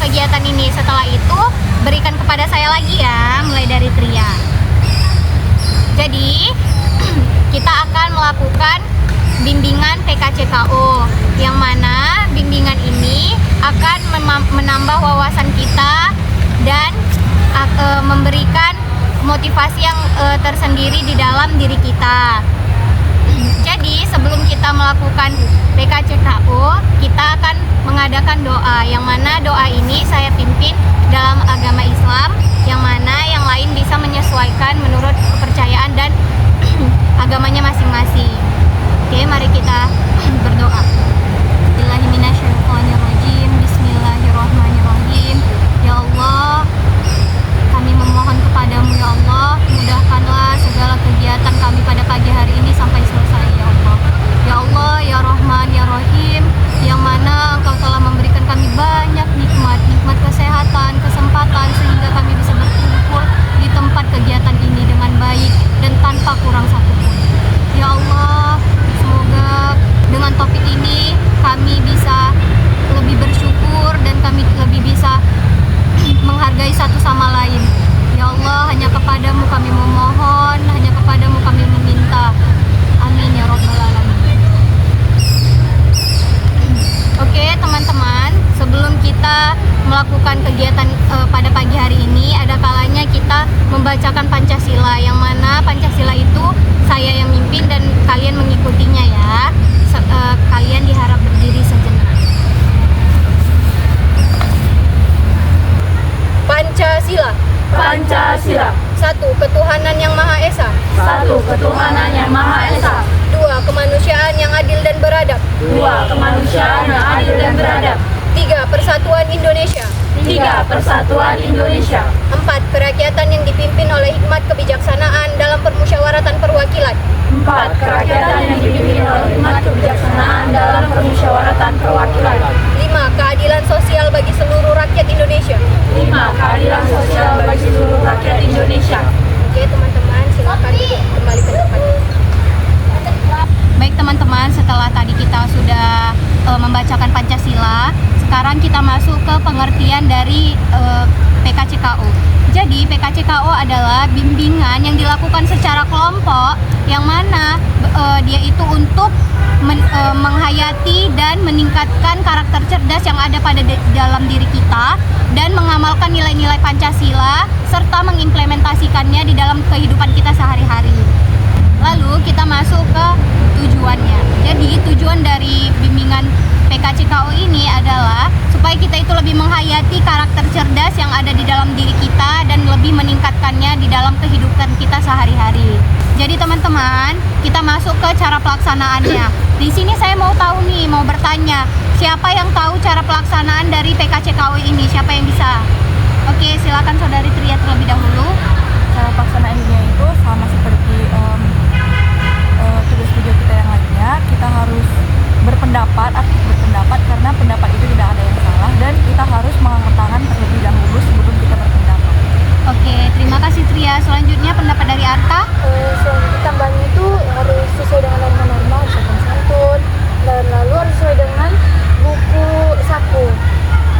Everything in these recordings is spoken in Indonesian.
kegiatan ini. Setelah itu berikan kepada saya lagi ya, mulai dari Tria. Jadi kita akan melakukan bimbingan PKCKO, yang mana bimbingan ini akan menambah wawasan kita dan memberikan motivasi yang tersendiri di dalam diri kita. Jadi sebelum kita melakukan PKCKO, kita akan mengadakan doa, yang mana doa ini saya pimpin dalam agama Islam, yang mana yang lain bisa menyesuaikan menurut kepercayaan dan agamanya masing-masing. Oke, mari kita berdoa. Bismillahirrahmanirrahim. Bismillahirrahmanirrahim. Ya Allah, kami memohon kepadamu ya Allah, mudahkanlah segala kegiatan kami pada pagi hari ini sampai selesai ya Allah. Ya Allah, ya Rahman, ya Rahim, yang mana Engkau telah memberikan kami banyak nikmat kesehatan, kesempatan, sehingga kami bisa berkumpul di tempat kegiatan ini dengan baik dan tanpa kurang satupun. Ya Allah, semoga dengan topik ini kami bisa lebih bersyukur dan kami lebih bisa menghargai satu sama lain. Ya Allah, hanya kepadamu kami memohon, hanya kepadamu kami meminta. Amin ya Rabbal Alamin. Oke teman-teman, sebelum kita melakukan kegiatan pada pagi hari ini, ada kalanya kita membacakan Pancasila, yang mana Pancasila itu saya yang mimpin dan kalian mengikutinya ya. Kalian diharap berdiri sejenak. Pancasila. Pancasila. 1. Ketuhanan yang Maha Esa. 1. Ketuhanan yang Maha Esa. 2. Kemanusiaan yang adil dan beradab. 2. Kemanusiaan yang adil dan beradab. 3. Persatuan Indonesia. 3. Persatuan Indonesia. 4. Kerakyatan yang dipimpin oleh hikmat kebijaksanaan dalam permusyawaratan perwakilan. 4. Kerakyatan yang dipimpin oleh hikmat kebijaksanaan dalam permusyawaratan perwakilan. 5. Keadilan sosial bagi seluruh rakyat Indonesia. 5. Keadilan sosial bagi seluruh rakyat Indonesia. Oke teman-teman, silakan duduk kembali ke depan. Baik teman-teman, setelah tadi kita sudah membacakan Pancasila, sekarang kita masuk ke pengertian dari PKCKO. Jadi PKCKO adalah bimbingan yang dilakukan secara kelompok, yang mana dia itu untuk menghayati dan meningkatkan karakter cerdas yang ada pada dalam diri kita dan mengamalkan nilai-nilai Pancasila serta mengimplementasikannya di dalam kehidupan kita sehari-hari. Lalu kita masuk ke tujuannya. Jadi tujuan dari bimbingan PKCKO ini adalah supaya kita itu lebih menghayati karakter cerdas yang ada di dalam diri kita dan lebih meningkatkannya di dalam kehidupan kita sehari-hari. Jadi teman-teman, kita masuk ke cara pelaksanaannya. Di sini saya mau tahu nih, mau bertanya, siapa yang tahu cara pelaksanaan dari PKCKO ini? Siapa yang bisa? Oke, silakan Saudari Tria terlebih dahulu. Cara pelaksanaannya itu sama seperti tugas video kita yang lainnya. Kita harus berpendapat, aktif berpendapat, karena pendapat itu tidak ada yang salah, dan kita harus mengangkat tangan terlebih dahulu sebelum kita berpendapat. Oke, terima kasih Tria. Selanjutnya pendapat dari Arta. Selanjutnya tambahannya itu harus sesuai dengan norma-norma, sopan santun, dan lalu harus sesuai dengan buku saku.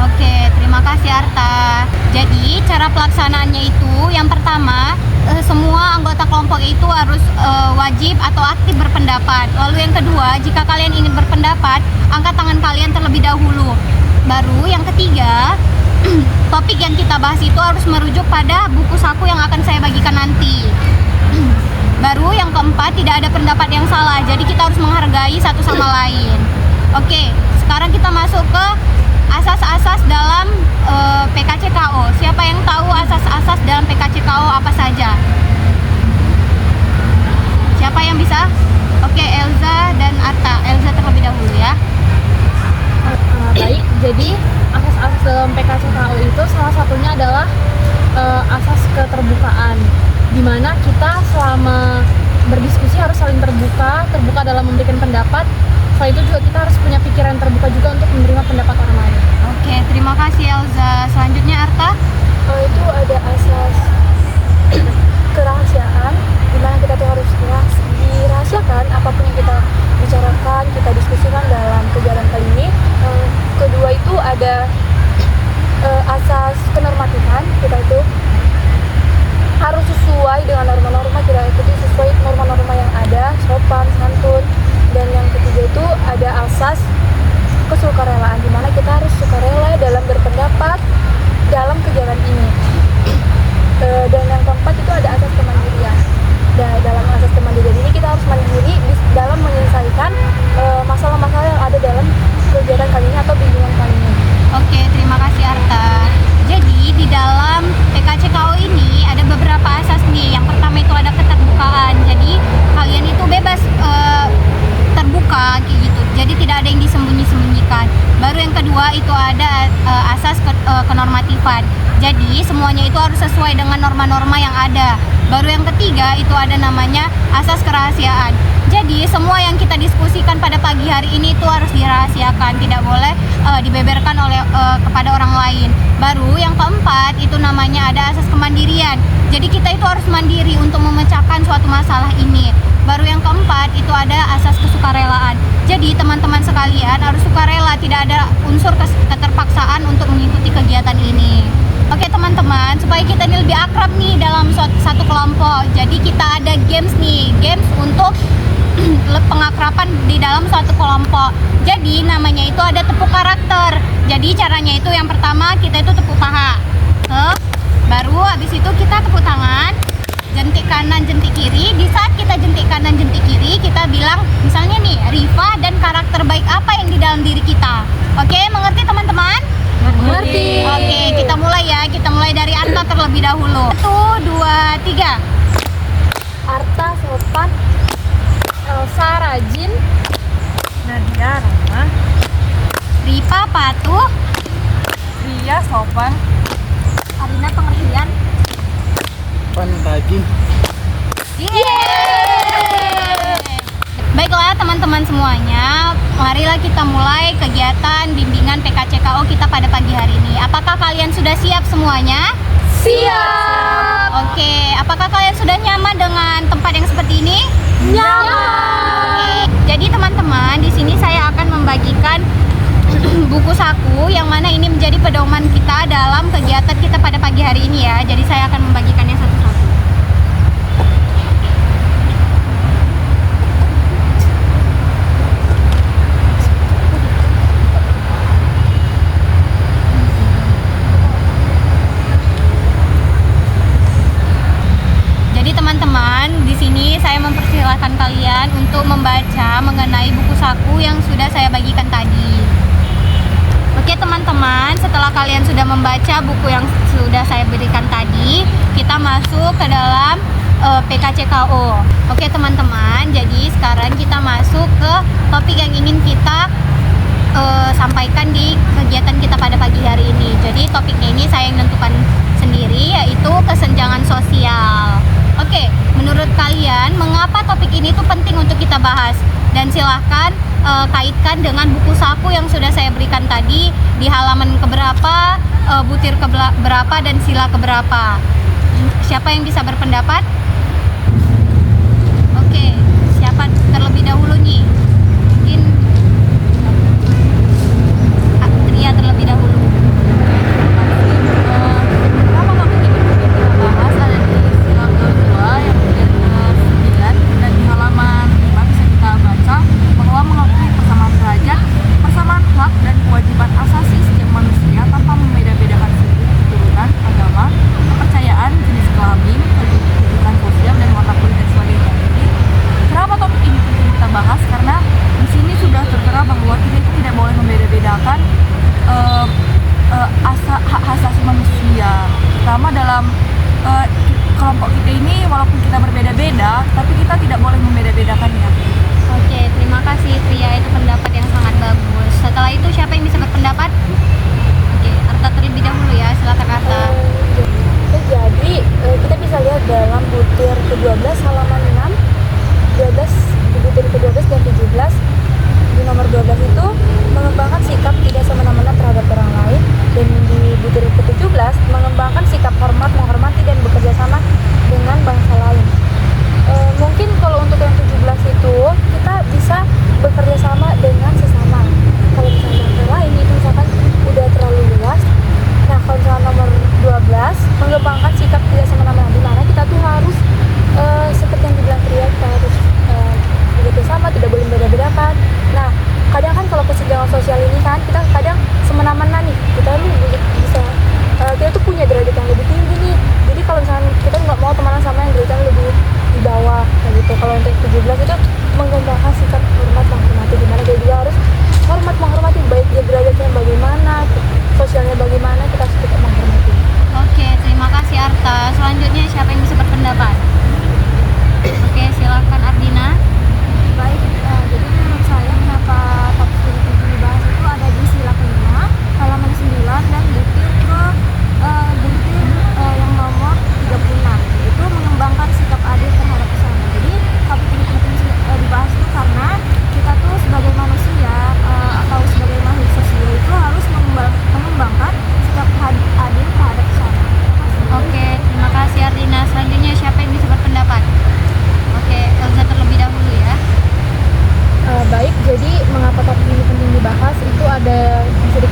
Oke, terima kasih Arta. Jadi cara pelaksanaannya itu yang pertama, semua anggota kelompok itu harus wajib atau aktif berpendapat. Lalu yang kedua, jika kalian ingin berpendapat, angkat tangan kalian terlebih dahulu. Baru yang ketiga, topik yang kita bahas itu harus merujuk pada buku saku yang akan saya bagikan nanti. Baru yang keempat, tidak ada pendapat yang salah, jadi kita harus menghargai satu sama lain. Oke, sekarang kita masuk ke asas-asas dalam PKCKO. Siapa yang tahu asas-asas dalam PKCKO apa saja? Siapa yang bisa? Oke, Elza dan Arta. Elza terlebih dahulu ya. Baik, jadi asas-asas dalam PKCKO itu salah satunya adalah asas keterbukaan, di mana kita selama berdiskusi harus saling terbuka dalam memberikan pendapat. Selain itu juga kita harus punya pikiran terbuka juga untuk menerima pendapat orang lain. Oke, terima kasih Elza. Selanjutnya Arta. Itu ada asas kerahasiaan, di mana kita tuh harus dirahasiakan apapun yang kita bicarakan, kita diskusikan dalam kegiatan kali ini. Kedua itu ada asas kenormatifan kita itu harus sesuai dengan norma-norma, kita ikuti sesuai norma-norma yang ada, sopan, santun. Dan yang ketiga itu ada asas kesukarelaan, di mana kita harus sukarela dalam berpendapat dalam kegiatan ini. Dan yang keempat itu ada asas kemandirian. Dan dalam asas kemandirian ini kita harus mandiri dalam menyelesaikan masalah-masalah yang ada dalam kegiatan kali ini atau bimbingan kali ini. Oke, terima kasih Arta. Jadi di dalam PKCKO ini ada beberapa asas nih. Yang pertama itu ada keterbukaan. Jadi kalian itu bebas terbuka kayak gitu. Jadi tidak ada yang disembunyi-sembunyikan. Baru yang kedua itu ada asas kenormatifan. Jadi semuanya itu harus sesuai dengan norma-norma yang ada. Baru yang ketiga itu ada namanya asas kerahasiaan. Jadi semua yang kita diskusikan pada pagi hari ini itu harus dirahasiakan, tidak boleh dibeberkan oleh kepada orang lain. Baru yang keempat itu namanya ada asas kemandirian. Jadi kita itu harus mandiri untuk memecahkan suatu masalah ini. Baru yang keempat itu ada asas kesukarelaan. Jadi teman-teman sekalian harus sukarela, tidak ada unsur keterpaksaan untuk mengikuti kegiatan ini. Oke teman-teman, supaya kita ini lebih akrab nih dalam satu kelompok. Jadi kita ada games nih, games untuk pengakraban di dalam suatu kelompok. Jadi namanya itu ada tepuk karakter. Jadi caranya itu yang pertama kita itu tepuk paha. Baru habis itu kita tepuk tangan, jentik kanan, jentik kiri. Di saat kita jentik kanan, jentik kiri, kita bilang misalnya nih, Rifa dan karakter baik apa yang di dalam diri kita. Oke, mengerti teman-teman? Mengerti. Oke, kita mulai ya. Kita mulai dari Arta terlebih dahulu. 1, 2, 3. Arta sopan, Elsa rajin, Nadia ramah, Rifa patuh, Ria sopan, Arina pengertian. Rajin. Yeay! Baiklah teman-teman semuanya, marilah kita mulai kegiatan bimbingan PKCKO kita pada pagi hari ini. Apakah kalian sudah siap semuanya? Siap. Oke, apakah kalian sudah nyaman dengan tempat yang seperti ini? Nyaman. Oke, jadi teman-teman, di sini saya akan membagikan buku saku yang mana ini menjadi pedoman kita dalam kegiatan kita pada pagi hari ini ya. Jadi saya akan membagikannya satu-satu. Jadi teman-teman, di sini saya mempersilahkan kalian untuk membaca mengenai buku saku yang sudah saya bagikan tadi. Oke teman-teman, setelah kalian sudah membaca buku yang sudah saya berikan tadi, kita masuk ke dalam PKCKO. Oke teman-teman, jadi sekarang kita masuk ke topik yang ingin kita sampaikan di kegiatan kita pada pagi hari ini. Jadi topiknya ini saya yang menentukan sendiri, yaitu kesenjangan sosial. Oke, menurut kalian mengapa topik ini tuh penting untuk kita bahas? Dan silahkan kaitkan dengan buku saku yang sudah saya berikan tadi di halaman keberapa, butir keberapa, dan sila keberapa. Siapa yang bisa berpendapat? Oke, siapa terlebih dahulu nih? Mungkin Ria terlebih dahulu. Pertama topik ini mungkin kita bahas ada di sila kedua yang butir ke-9, dan di halaman 5 bisa kita baca bahwa mengakui persamaan derajat, persamaan hak dan kewajiban asasi setiap manusia tanpa membeda-bedakan suku, keturunan, agama, kepercayaan, jenis kelamin, kedudukan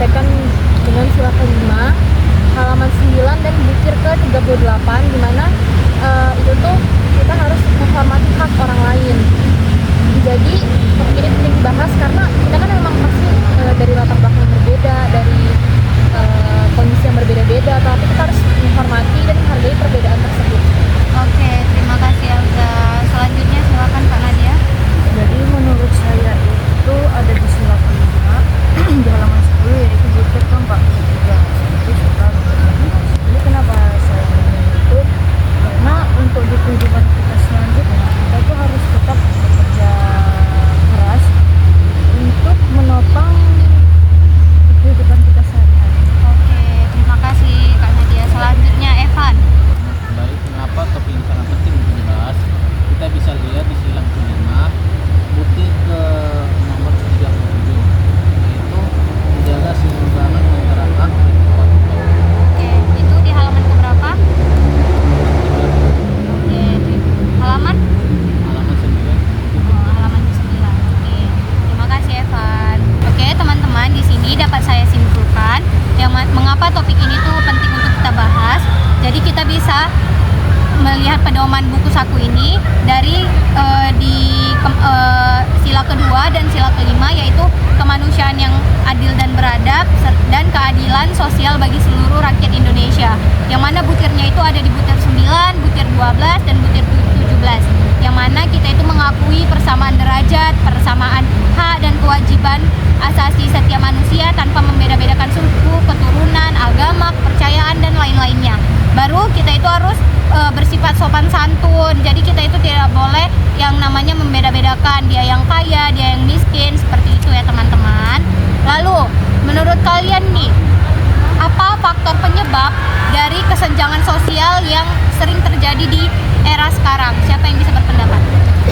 disampaikan dengan sila kelima halaman 9 dan butir ke-38, di mana itu tuh kita harus menghormati hak orang lain. Jadi topik ini penting dibahas karena kita kan memang pasti dari latar belakang yang berbeda, dari kondisi yang berbeda-beda, tapi kita harus menghormati dan menghargai perbedaan tersebut. Oke, terima kasih Elza. Selanjutnya silakan Kak Nadia. Jadi menurut saya itu ada di sila kelima di halaman 10 yaitu butir ke-43 itu suka berbahas. Jadi kenapa saya memilih itu? Karena untuk di kehidupan kita selanjutnya kita itu harus tetap bekerja keras untuk menopang kehidupan kita sehari-hari. Oke, terima kasih Kak Nadia. Selanjutnya Evan. Baik, kenapa topik ini sangat penting untuk dibahas? Kita bisa lihat di silang kelima butir ke nomor 37, yaitu menjaga keseimbangan antara hak dan kewajiban. Oke, itu di halaman keberapa? Oke, halaman? Halaman 9. Halaman ke-9. Oke, terima kasih Evan. Oke, teman-teman, di sini dapat saya simpulkan mengapa topik ini tuh penting untuk kita bahas. Jadi kita bisa melihat pedoman buku saku ini dari sila kedua dan sila kelima, yaitu kemanusiaan yang adil dan beradab dan keadilan sosial bagi seluruh rakyat Indonesia, yang mana butirnya itu ada di butir 9, butir 12, dan butir 17, yang mana kita itu mengakui persamaan derajat, persamaan hak dan kewajiban asasi setiap manusia tanpa membeda-bedakan suku, keturunan, agama, kepercayaan, dan lain-lainnya. Baru kita itu harus bersifat sopan santun. Jadi kita itu tidak boleh yang namanya membeda-bedakan dia yang kaya, dia yang miskin, seperti itu ya teman-teman. Lalu menurut kalian nih, apa faktor penyebab dari kesenjangan sosial yang sering terjadi di era sekarang? Siapa yang bisa berpendapat?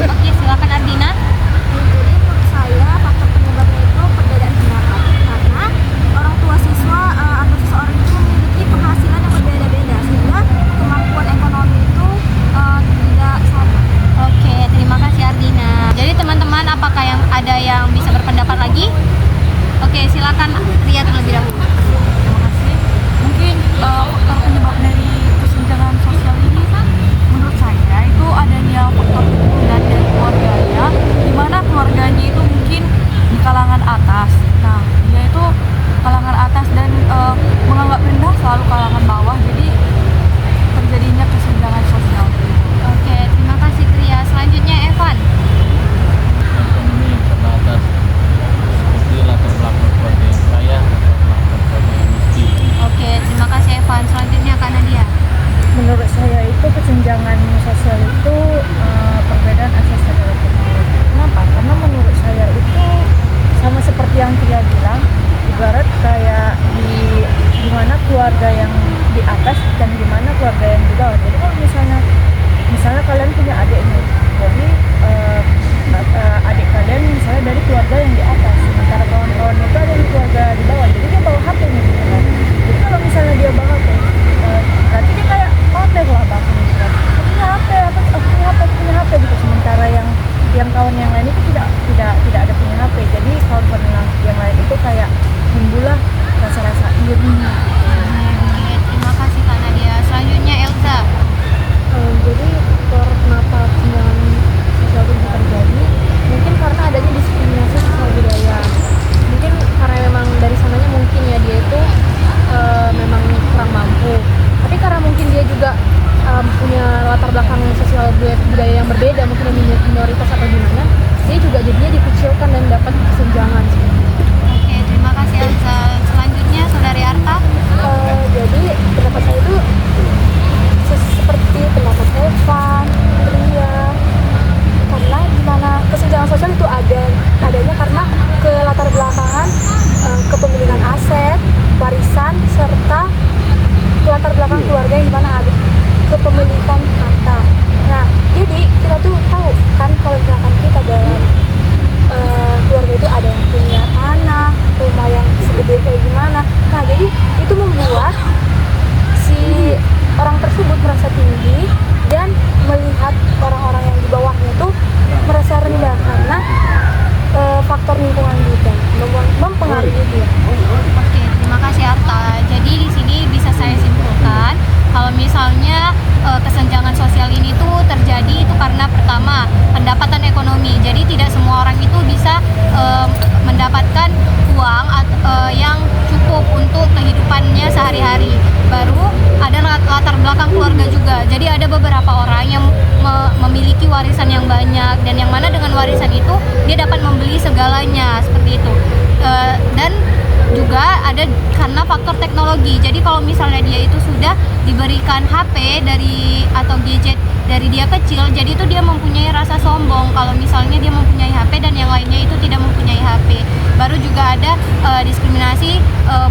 Oke, silakan Ardina. Jadi menurut saya faktor penyebabnya itu perbedaan pendapat, karena orang tua siswa atau seseorang itu memiliki penghasilan yang berbeda-beda sehingga kemampuan ekonomi itu tidak sama. Oke, terima kasih Ardina. Jadi teman-teman, apakah ada yang bisa berpendapat lagi? Oke, silakan Ria terlebih dahulu. Terima kasih. Mungkin faktor penyebab dari kesenjangan sosial ini menurut saya itu adanya faktor keturunan dari keluarganya, di mana keluarganya itu mungkin di kalangan atas. Nah, dia itu kalangan atas dan menganggap rendah selalu kalangan bawah, jadi terjadinya kesenjangan sosial. Oke, terima kasih Ria. Selanjutnya Evan. Ekonomi yang terbatas, seperti latar belakang keluarga yang kaya atau latar keluarga yang miskin. Oke, terima kasih Evan. Selanjutnya Kak Nadia. Menurut saya itu kesenjangan sosial itu perbedaan asas adalah ekonomi. Kenapa? Karena menurut saya itu sama seperti yang Tia bilang, ibarat kayak di mana keluarga yang di atas dan di mana keluarga yang di bawah. Jadi kalau misalnya kalian punya adik nih, jadi adik kalian misalnya dari keluarga yang di atas, sementara kawan-kawan itu ada di keluarga di bawah, jadi dia bawa HP nih gitu kan. Jadi kalau misalnya dia bawa HP, berarti dia kayak konten lah bahkan gitu kan. Aku punya HP gitu, sementara yang kawan yang lain itu tidak ada punya HP. Jadi kawan-kawan yang lain itu kayak timbullah rasa-rasa iri. Oke, terima kasih Kak Nadia. Selanjutnya Elza. Jadi faktor kenapa kesenjangan sosial itu terjadi mungkin karena adanya diskriminasi sosial budaya. Mungkin karena memang dari sananya mungkin ya dia itu memang kurang mampu, tapi karena mungkin dia juga punya latar belakang sosial budaya yang berbeda, mungkin yang minoritas atau gimana, dia juga jadinya dikucilkan dan dapat kesenjangan. Oke, terima kasih Elza. Selanjutnya Saudari Arta. Jadi pendapat saya itu seperti pendapat Evan, Ria, karena gimana kesenjangan sosial itu adanya karena ke latar belakangan kepemilikan aset, warisan, serta latar belakang keluarga yang dimana ada kepemilikan harta. Nah, jadi kita tuh tahu kan kalau misalkan kita dalam keluarga itu ada yang punya anak, rumah yang segede kayak gimana. Nah, jadi itu membuat si orang tersebut merasa tinggi dan melihat orang-orang yang di bawahnya itu merasa rendah karena mendapatkan uang yang cukup untuk kehidupannya sehari-hari. Baru ada latar belakang keluarga juga. Jadi ada beberapa orang yang memiliki warisan yang banyak, dan yang mana dengan warisan itu dia dapat membeli segalanya seperti itu. Dan juga ada karena faktor teknologi. Jadi kalau misalnya dia itu sudah diberikan HP atau gadget dari dia kecil, jadi itu dia mempunyai rasa sombong kalau misalnya dia mempunyai HP dan yang lainnya itu tidak mempunyai HP. Baru juga ada diskriminasi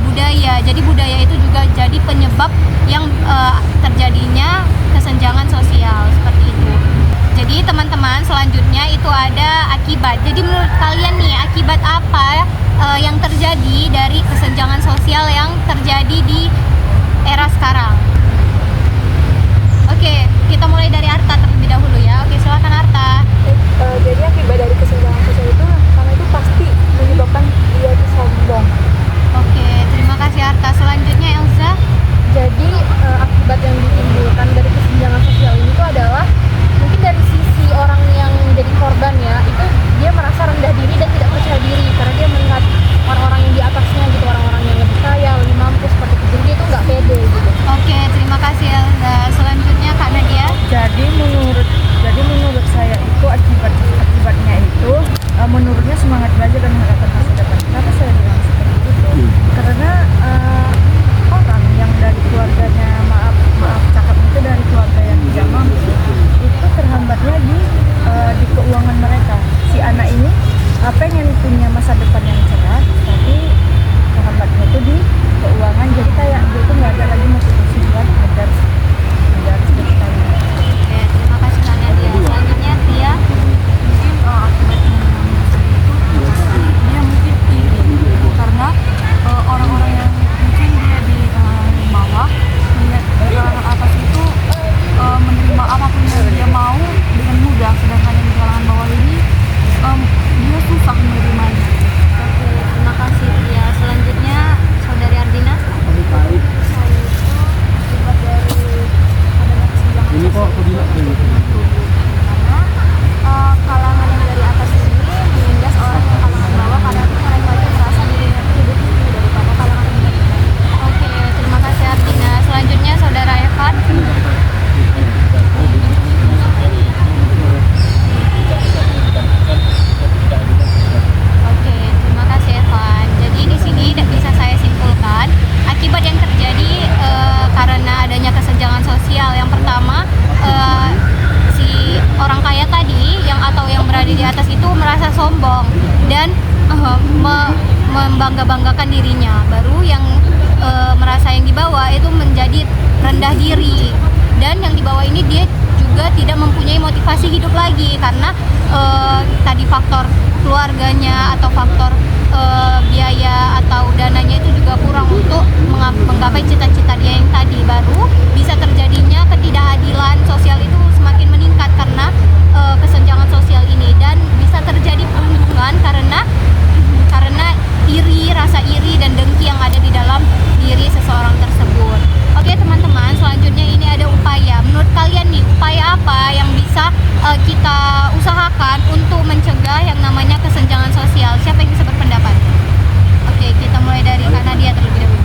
budaya. Jadi budaya itu juga jadi penyebab yang terjadinya kesenjangan sosial seperti itu. Jadi teman-teman, selanjutnya itu ada akibat. Jadi menurut kalian nih, akibat apa yang terjadi dari kesenjangan sosial yang terjadi di era sekarang? Oke, kita mulai dari Arta terlebih dahulu ya. Oke, silakan Arta. Jadi akibat dari kesenjangan sosial itu karena itu pasti menyebabkan dia itu sombong. Oke, terima kasih Arta. Selanjutnya Elza. Jadi akibat yang ditimbulkan dari kesenjangan sosial ini tuh adalah mungkin dari sisi orang yang jadi korban ya, itu dia merasa rendah diri dan tidak percaya diri karena dia melihat orang-orang yang di atasnya gitu, orang-orang yang lebih kaya, lebih mampu seperti itu. Jadi dia itu nggak pede gitu. Oke, terima kasih Elza. Selanjutnya Kak Nadia. Jadi menurut saya itu akibatnya itu menurutnya semangat belajar dan harapan masa depan. Kenapa saya bilang seperti itu? Karena orang yang dari keluarganya maaf cakap itu dari keluarga yang tidak mampu itu terhambatnya di keuangan mereka. Si anak ini pengen punya masa depan yang cerah, tapi terhambatnya itu di keuangan. Jadi kayak dia itu nggak ada lagi motivasi buat ngejar ceritanya. Oke, terima kasih Kak Nadia. Selanjutnya Tia. Mungkin akibatnya dia mungkin iri karena orang-orang yang mungkin dia di bawah melihat di kalangan atas itu menerima apapun yang dia mau dengan mudah, sedangkan yang di kalangan bawah ini dia susah menerimanya. Oke, terima kasih Tia. Selanjutnya Saudari Ardina. Saya itu akibat dari adanya kesenjangan Ini kok aku bilang karena kalangan yang dari atas ini menindas orang yang kalangan bawah karena itu mereka itu merasa dirinya itu lebih tinggi daripada kalangan yang di atas. Oke, terima kasih Ardina. Selanjutnya Saudara Evan. Oke, terima kasih Evan. Jadi di sini bisa saya simpulkan akibat yang terjadi karena adanya kesenjangan sosial. Yang pertama, si orang kaya tadi atau yang berada di atas itu merasa sombong dan membangga-banggakan dirinya. Baru yang merasa yang di bawah itu menjadi rendah diri, dan yang di bawah ini dia juga tidak mempunyai motivasi hidup lagi karena tadi faktor keluarganya atau faktor biaya atau dananya itu juga kurang untuk menggapai cita-cita dia yang tadi. Baru bisa terjadinya ketidakadilan sosial itu semakin meningkat karena kesenjangan sosial ini, dan bisa terjadi perundungan karena rasa iri dan dengki yang ada di dalam diri seseorang tersebut. Oke teman-teman, selanjutnya ini ada upaya. Menurut kalian nih, upaya apa yang bisa kita usahakan untuk mencegah yang namanya kesenjangan sosial? Siapa yang bisa berpendapat? Oke, kita mulai dari Kak Nadia terlebih dahulu.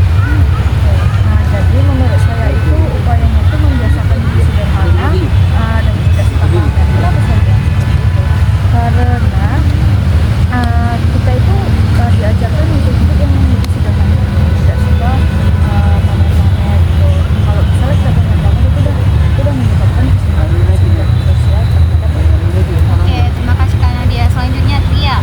Nah, jadi menurut saya itu upayanya itu membiasakan diri sederhana dan tidak setengah. Kenapa saya bilang seperti itu? Karena kita itu diajarkan untuk hidup yang lebih sederhana, tidak suka pamer-pamer gitu. Kalau misalnya kita pamer-pamer itu udah menyebabkan kesenjangan sosial terhadap orang. Oke, terima kasih Kak Nadia. Selanjutnya Tia.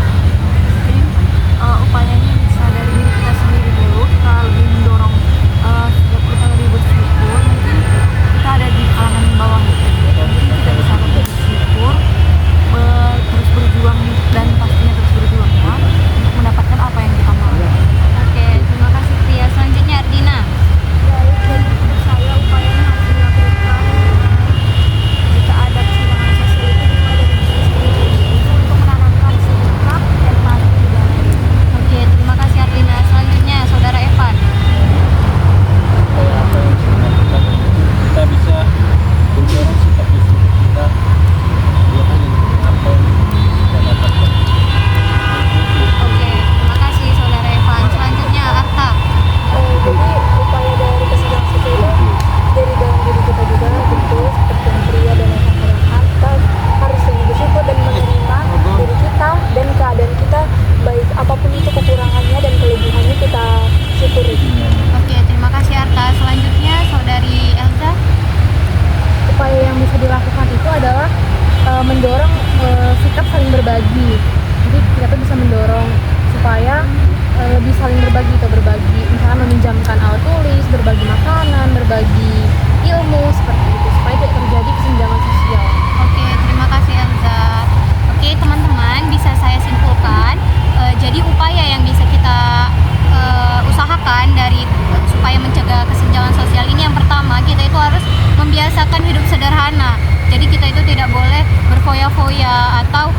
mengedepankan hidup sederhana. Jadi kita itu tidak boleh berfoya-foya atau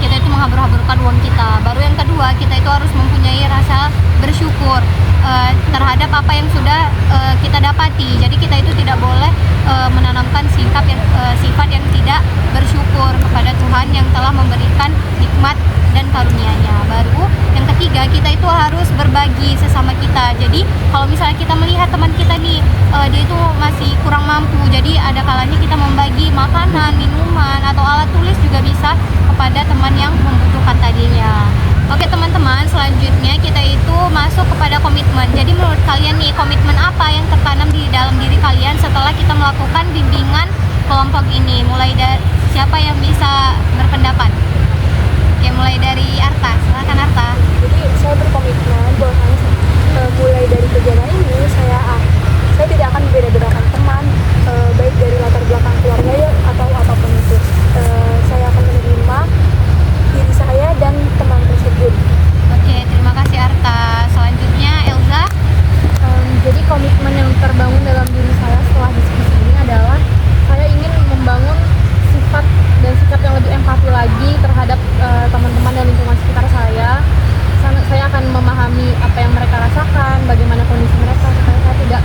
kita itu menghabur-haburkan uang kita. Baru yang kedua, kita itu harus mempunyai rasa bersyukur terhadap apa yang sudah kita dapati. Jadi kita itu tidak boleh menanamkan sifat yang tidak bersyukur kepada Tuhan yang telah memberikan nikmat dan karunia-Nya. Baru yang ketiga, kita itu harus berbagi sesama kita. Jadi kalau misalnya kita melihat teman kita nih, dia itu masih kurang mampu, jadi ada kalanya kita membagi makanan, minuman, atau alat tulis juga bisa kepada teman yang membutuhkan tadinya. Oke teman-teman, selanjutnya kita itu masuk kepada komitmen. Jadi menurut kalian nih, komitmen apa yang tertanam di dalam diri kalian setelah kita melakukan bimbingan kelompok ini? Mulai dari siapa yang bisa berpendapat? Oke, mulai dari Arta. Silakan Arta. Jadi saya berkomitmen bahwasanya mulai dari kegiatan ini saya tidak akan membeda-bedakan teman, baik dari latar belakang keluarga ya atau apapun itu. Saya akan menerima diri saya dan teman tersebut. Oke, terima kasih Arta. Selanjutnya Elza. Jadi komitmen yang terbangun dalam diri saya setelah diskusi ini adalah saya ingin membangun sifat dan sikap yang lebih empati lagi terhadap teman-teman dan lingkungan sekitar saya. Saya akan memahami apa yang mereka rasakan, bagaimana kondisi mereka, supaya saya tidak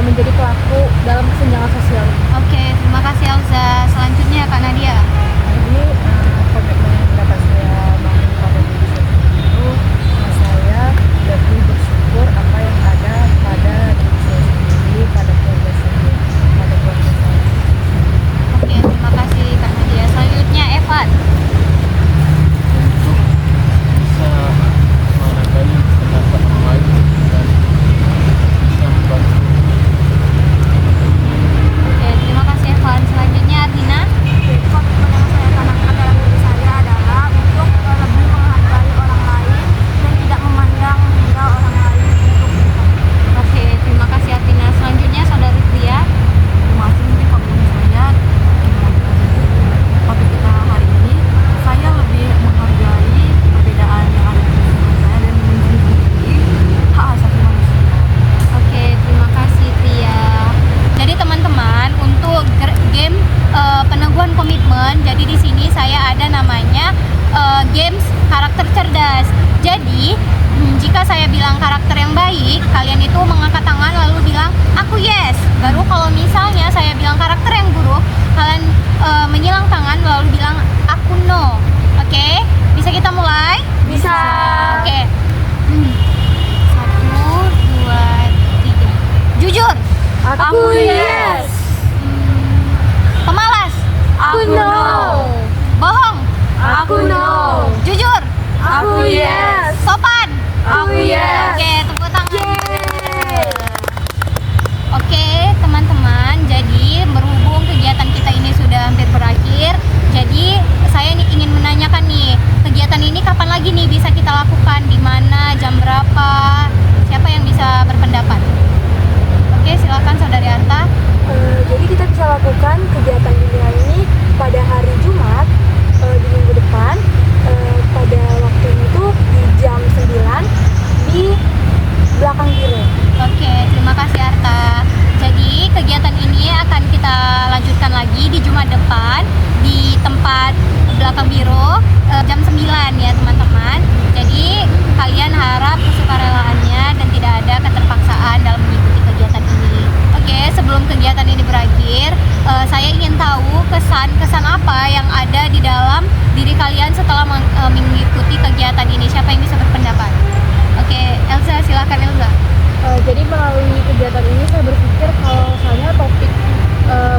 menjadi pelaku dalam kesenjangan sosial. Oke, terima kasih Elza. Selanjutnya Kak Nadia. Jadi komitmen yang dapat saya bangun pada diri saya sendiri itu, saya lebih bersyukur apa yang ada pada diri saya sendiri, pada keluarga saya, pada keluarga saya. Oke, terima kasih Kak Nadia. Selanjutnya Evan. Untuk bisa menghargai pendapat orang lain dan bisa membantu. Oke, terima kasih Evan. Selanjutnya Artina. Komitmen yang saya tanamkan dalam diri saya adalah untuk lebih menghargai orang lain dan tidak memandang rendah orang lain untuk kita. Oke, terima kasih Artina. Selanjutnya Saudari Pria. Masih mungkin komitmen saya topik kita hari ini, saya lebih menghargai perbedaan yang ada di lingkungan saya dan menjunjung hak asasi manusia. Oke, terima kasih Pria. Jadi teman-teman, untuk game peneguhan komitmen, jadi di sini saya ada namanya games karakter cerdas. Jadi jika saya bilang karakter yang baik, kalian itu mengangkat tangan lalu bilang aku yes. Baru kalau misalnya saya bilang karakter yang buruk, kalian menyilang tangan lalu bilang aku no. Oke, bisa kita mulai? Bisa. Oke. 1, 2, 3. Jujur. Aku yes. Pemalas. Aku no. Bohong. Aku no. Jujur. Aku yes. Sopan. Aku yes. Oke, tepuk tangan. Yeay. Oke, teman-teman. Jadi berhubung kegiatan kita ini sudah hampir berakhir, jadi saya ingin menanyakan nih, kegiatan ini kapan lagi nih bisa kita lakukan? Di mana? Jam berapa? Siapa yang bisa berpendapat? Oke, silakan Saudari Arta. Jadi kita bisa lakukan kegiatan bimbingan ini pada hari Jumat di minggu depan, pada waktunya itu di jam 9 di belakang biro. Oke, terima kasih Arta. Jadi kegiatan ini akan kita lanjutkan lagi di Jumat depan di tempat belakang biro jam 9 ya teman-teman. Jadi kalian harap kesukarelaannya dan tidak ada keterpaksaan dalam mengikuti kegiatan ini. Oke, sebelum kegiatan ini berakhir, saya ingin tahu kesan apa yang ada di dalam diri kalian setelah mengikuti kegiatan ini. Siapa yang bisa berpendapat? Oke, Elza, silakan Elza. Jadi melalui kegiatan ini saya berpikir kalau misalnya topik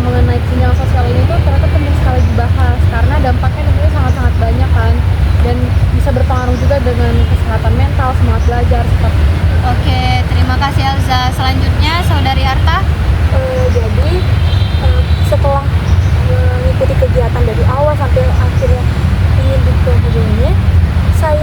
mengenai kesenjangan sosial ini tuh ternyata penting sekali dibahas karena dampaknya tentunya sangat-sangat banyak kan, dan bisa berpengaruh juga dengan kesehatan mental, semangat belajar seperti itu. Oke, terima kasih Elza. Selanjutnya Saudari Arta. Jadi setelah mengikuti kegiatan dari awal sampai akhirnya ingin di penghujung ini, saya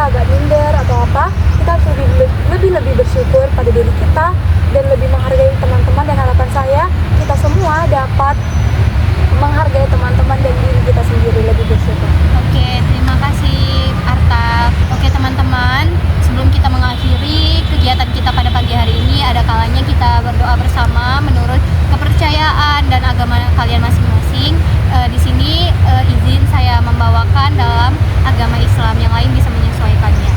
agak minder atau apa, kita harus lebih bersyukur pada diri kita dan lebih menghargai teman-teman, dan harapan saya kita semua dapat menghargai teman-teman dan diri kita sendiri, lebih bersyukur. Oke, terima kasih Arta. Oke teman-teman, sebelum kita mengakhiri kegiatan kita pada pagi hari ini, ada kalanya kita berdoa bersama menurut kepercayaan dan agama kalian masing-masing. Di sini izin saya membawakan dalam agama Islam, yang lain bisa menyesuaikannya.